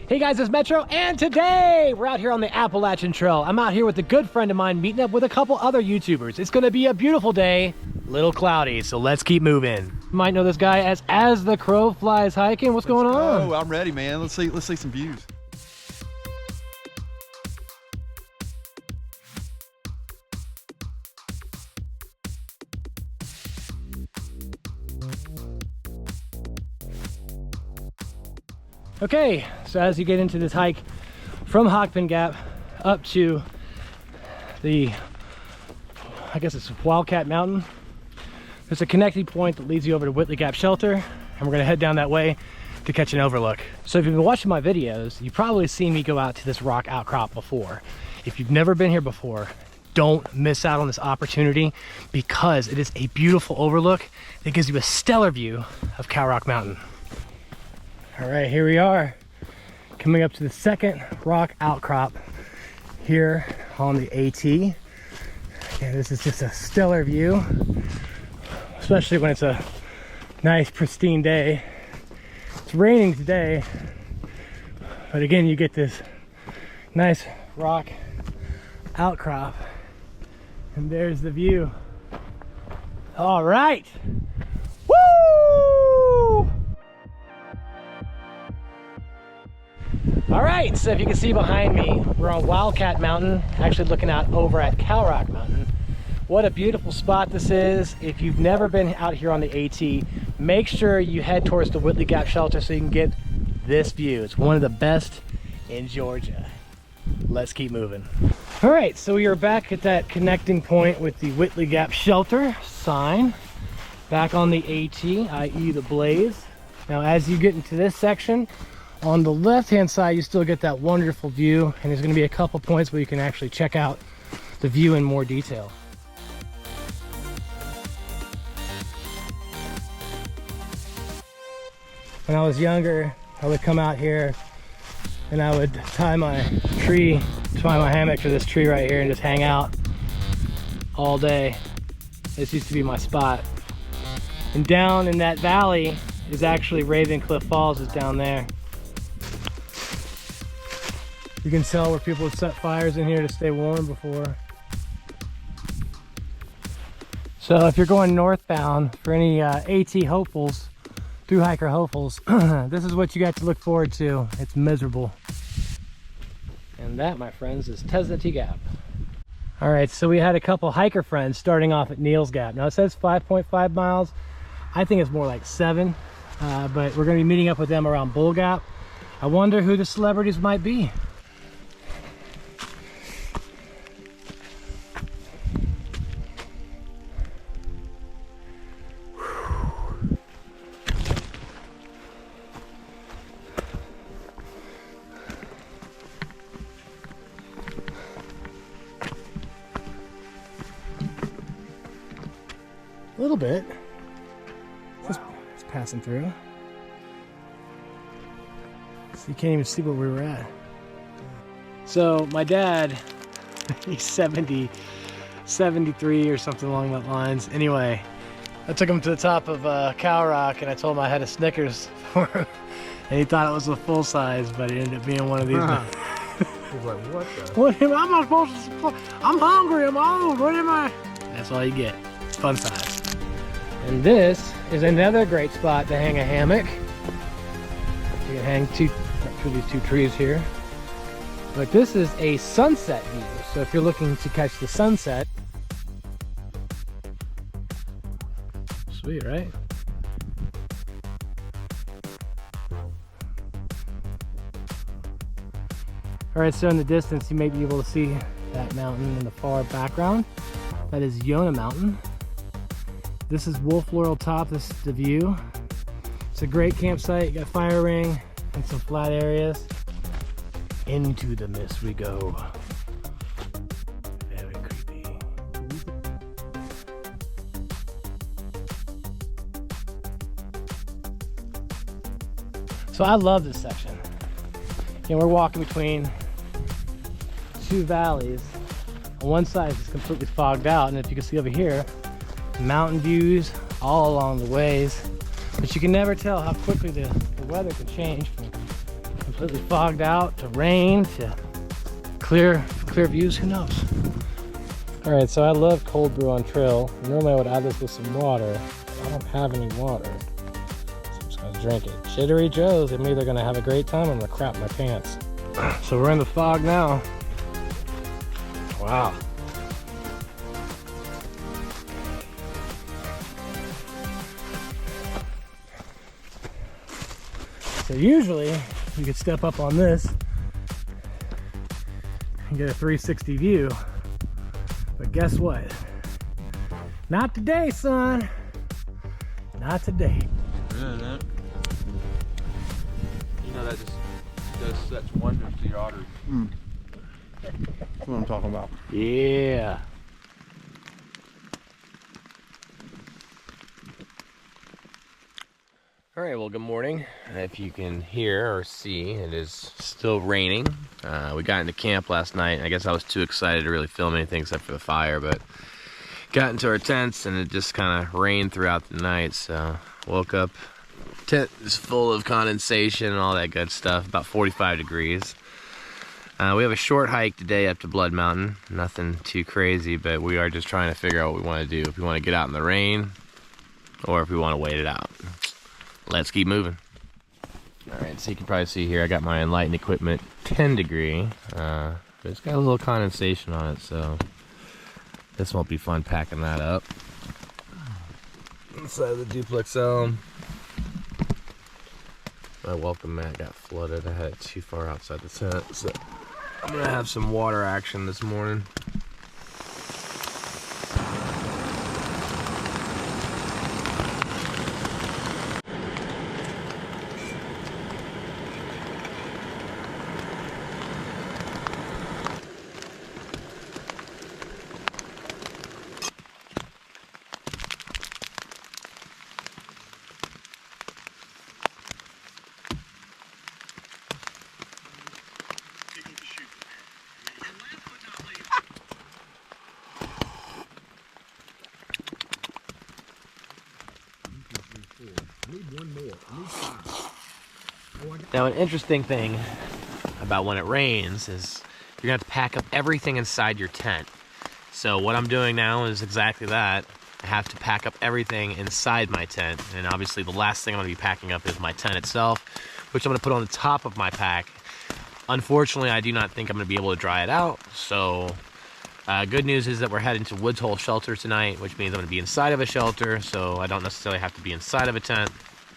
Hey guys, it's Metro, and today we're out here on the Appalachian Trail. I'm out here with a good friend of mine meeting up with a couple other YouTubers. It's gonna be a beautiful day, a little cloudy, so let's keep moving. You might know this guy as the Crow Flies Hiking. What's going on? Oh, I'm ready, man. Let's see some views. Okay, so as you get into this hike from Hogpen Gap up to the, I guess it's Wildcat Mountain, there's a connecting point that leads you over to Wildcat Gap Shelter, and we're gonna head down that way to catch an overlook. So if you've been watching my videos, you've probably seen me go out to this rock outcrop before. If you've never been here before, don't miss out on this opportunity because it is a beautiful overlook that gives you a stellar view of Cow Rock Mountain. All right, here we are, coming up to the second rock outcrop here on the AT. And this is just a stellar view, especially when it's a nice pristine day. It's raining today, but again, you get this nice rock outcrop, and there's the view. All right, woo! All right, so if you can see behind me, we're on Wildcat Mountain, actually looking out over at Cow Rock Mountain. What a beautiful spot this is. If you've never been out here on the AT, make sure you head towards the Wildcat Gap Shelter so you can get this view. It's one of the best in Georgia. Let's keep moving. All right, so we are back at that connecting point with the Wildcat Gap Shelter sign, back on the AT, i.e. the Blaze. Now, as you get into this section, on the left-hand side, you still get that wonderful view, and there's going to be a couple points where you can actually check out the view in more detail. When I was younger, I would come out here and I would tie my hammock to this tree right here and just hang out all day. This used to be my spot. And down in that valley is actually Raven Cliff Falls is down there. You can tell where people would set fires in here to stay warm before. So if you're going northbound for any AT hopefuls, through hiker hopefuls, this is what you got to look forward to. It's miserable. And that, my friends, is Neel Gap. All right, so we had a couple hiker friends starting off at Neel Gap. Now it says 5.5 miles. I think it's more like 7, but we're gonna be meeting up with them around Bull Gap. I wonder who the celebrities might be. A little bit. Wow. It's passing through. So you can't even see where we were at. So my dad, he's 70, 73 or something along that lines. Anyway, I took him to the top of Cow Rock and I told him I had a Snickers for him. And he thought it was a full size, but it ended up being one of these. He's like, what the? What am I supposed to? I'm hungry, I'm old, what am I? That's all you get. It's fun size. And this is another great spot to hang a hammock. You can hang through these two trees here. But this is a sunset view. So if you're looking to catch the sunset, sweet, right? All right, so in the distance, you may be able to see that mountain in the far background. That is Yonah Mountain. This is Wolf Laurel Top. This is the view. It's a great campsite. You got a fire ring and some flat areas. Into the mist we go. Very creepy. So I love this section. You know, we're walking between two valleys. On one side is completely fogged out, and if you can see over here, mountain views all along the ways, but you can never tell how quickly the weather can change from completely fogged out to rain to clear views, who knows? All right, so I love cold brew on trail. Normally I would add this with some water. I don't have any water, so I'm just gonna drink it. Jittery Joe's, I'm either gonna have a great time or I'm gonna crap my pants. So we're in the fog now. Wow. So usually you could step up on this and get a 360 view, but guess what? Not today, son. Not today. Yeah, you know, that just does such wonders to your arteries. That's what I'm talking about. Yeah. All right, well, good morning. If you can hear or see, it is still raining. We got into camp last night. I guess I was too excited to really film anything except for the fire, but got into our tents and it just kind of rained throughout the night. So woke up, tent is full of condensation and all that good stuff, about 45 degrees. We have a short hike today up to Blood Mountain. Nothing too crazy, but we are just trying to figure out what we want to do. If we want to get out in the rain or if we want to wait it out. Let's keep moving. All right, so you can probably see here, I got my Enlighten equipment 10 degree. But it's got a little condensation on it, so this won't be fun packing that up. Inside the duplex elm. My welcome mat got flooded. I had it too far outside the tent, so I'm gonna have some water action this morning. Now, an interesting thing about when it rains is you're gonna have to pack up everything inside your tent. So what I'm doing now is exactly that. I have to pack up everything inside my tent, and obviously the last thing I'm gonna be packing up is my tent itself, which I'm gonna put on the top of my pack. Unfortunately, I do not think I'm gonna be able to dry it out, so good news is that we're heading to Woods Hole Shelter tonight, which means I'm gonna be inside of a shelter, so I don't necessarily have to be inside of a tent.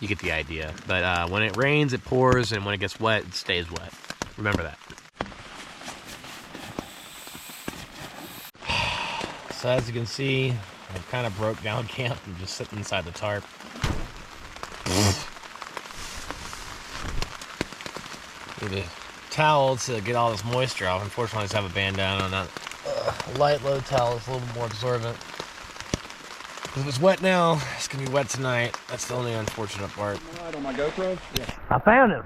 You get the idea. But when it rains, it pours, and when it gets wet, it stays wet. Remember that. So as you can see, I kind of broke down camp and just sitting inside the tarp. Need a towel to get all this moisture off. Unfortunately, I just have a bandana on that. Light load towel is a little more absorbent. If it's wet now, it's gonna be wet tonight. That's the only unfortunate part. On my GoPro? Yeah. I found him.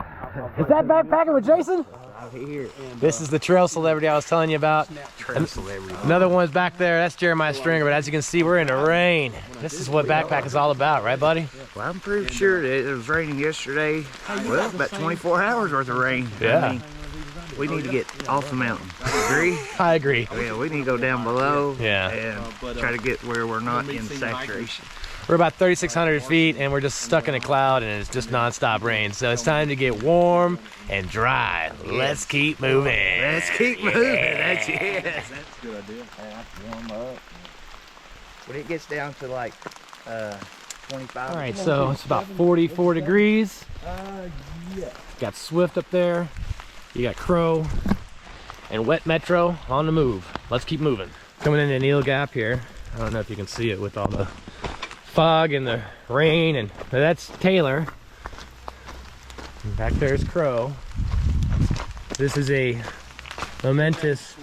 Is that backpacker with Jason? Here. This is the trail celebrity I was telling you about. Trail celebrity. Another one's back there. That's Jeremiah Stringer, but as you can see, we're in the rain. This is what backpack is all about, right, buddy? Well, I'm pretty sure that it was raining yesterday. Well, about 24 hours worth of rain. Yeah. I mean, we need to get off the mountain. Agree? I agree. Yeah, we need to go down below Yeah. and try to get where we're not in saturation. We're about 3,600 feet, and we're just stuck in a cloud, and it's just nonstop rain. So it's time to get warm and dry. Let's keep moving. Let's keep moving. That's it. That's a good idea. Warm up. When it gets down to like 25. All right, so it's about 44 degrees. Yeah. Got Swift up there. You got Crow and Wet Metro on the move. Let's keep moving. Coming into Neel Gap here. I don't know if you can see it with all the fog and the rain, and that's Taylor. And back there's Crow. This is a momentous,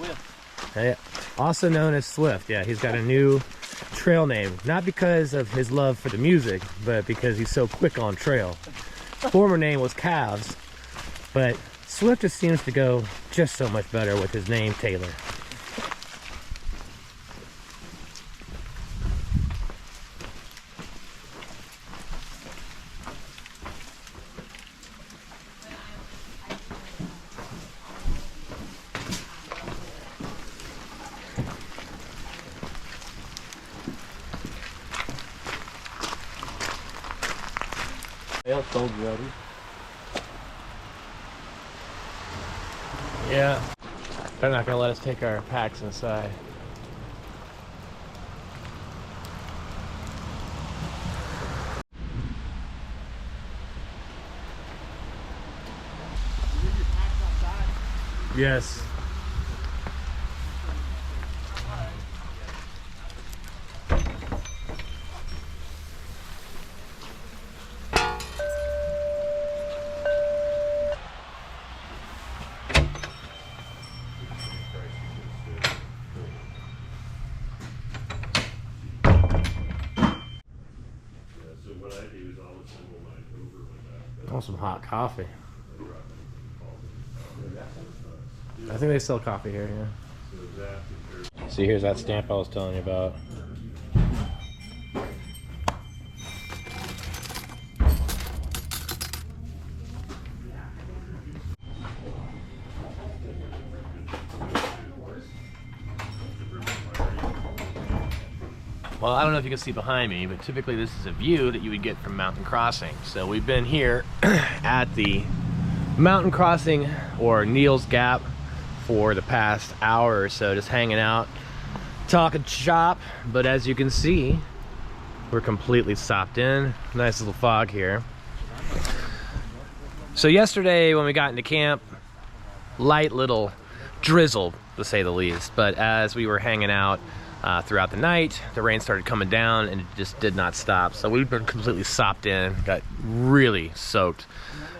also known as Swift. Yeah, he's got a new trail name, not because of his love for the music, but because he's so quick on trail. Former name was Calves, but Swift just seems to go just so much better with his name, Taylor. Yeah. They're not gonna let us take our packs inside. Yes. I want some hot coffee. I think they sell coffee here, yeah. See, here's that stamp I was telling you about. Well, I don't know if you can see behind me, but typically this is a view that you would get from Mountain Crossing. So we've been here at the Mountain Crossing, or Neel's Gap, for the past hour or so, just hanging out, talking shop. But as you can see, we're completely sopped in. Nice little fog here. So yesterday when we got into camp, light little drizzle to say the least, but as we were hanging out throughout the night, the rain started coming down and it just did not stop. So we've been completely sopped in, got really soaked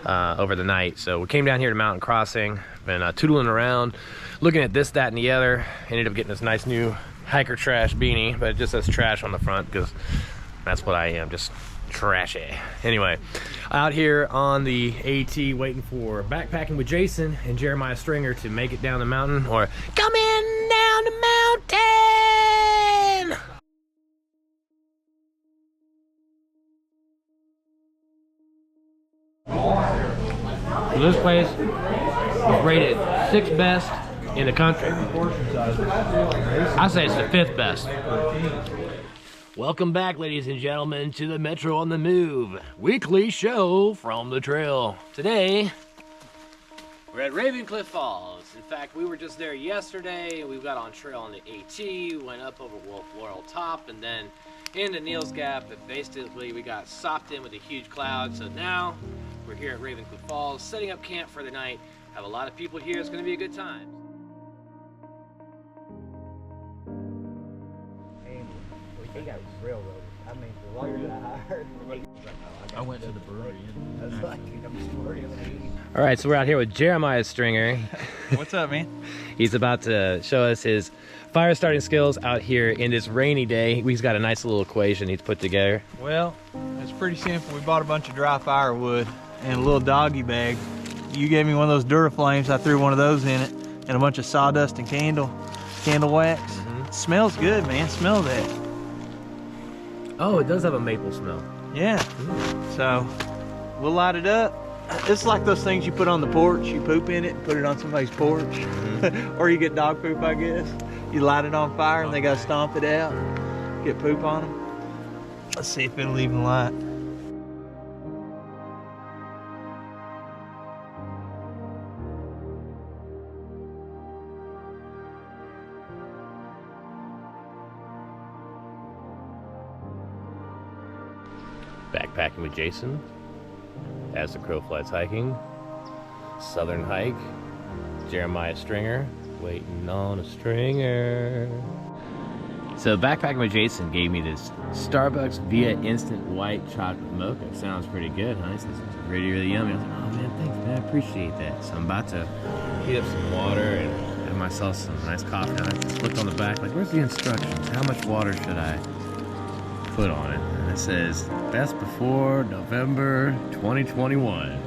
over the night. So we came down here to Mountain Crossing, been tootling around, looking at this, that, and the other. Ended up getting this nice new hiker trash beanie, but it just says trash on the front because that's what I am, just trashy. Anyway, out here on the AT waiting for Backpacking with Jason and Jeremiah Stringer to make it down the mountain, or coming down the mountain. So this place was rated 6th best in the country. I say it's the 5th best. Welcome back, ladies and gentlemen, to the Metro on the Move weekly show from the trail. Today, we're at Ravencliff Falls. In fact, we were just there yesterday. We got on trail on the AT, went up over Wolf Laurel Top, and then into Neel's Gap. But basically, we got sopped in with a huge cloud. So now, we're here at Ravencliff Falls, setting up camp for the night. Have a lot of people here. It's going to be a good time. He got railroaded. I mean, the lawyer I hired. I went to the brewery. I was like, I'm sorry. All right, so we're out here with Jeremiah Stringer. What's up, man? He's about to show us his fire starting skills out here in this rainy day. He's got a nice little equation he's put together. Well, it's pretty simple. We bought a bunch of dry firewood and a little doggy bag. You gave me one of those Duraflames. I threw one of those in it, and a bunch of sawdust and candle wax. It smells good, man. Smell that. Oh, it does have a maple smell. Yeah. So we'll light it up. It's like those things you put on the porch. You poop in it and put it on somebody's porch. Or you get dog poop, I guess. You light it on fire and they gotta stomp it out. Get poop on them. Let's see if it'll even light. Backpacking with Jason, As the Crow Flies Hiking, Southern Hike, Jeremiah Stringer, waiting on a stringer. So Backpacking with Jason gave me this Starbucks Via Instant White Chocolate Mocha. Sounds pretty good, huh? He says it's really, really yummy. I was like, oh man, thanks man, I appreciate that. So I'm about to heat up some water and have myself some nice coffee. I just looked on the back, like, where's the instructions? How much water should I put on it? And it says, best before November 2021.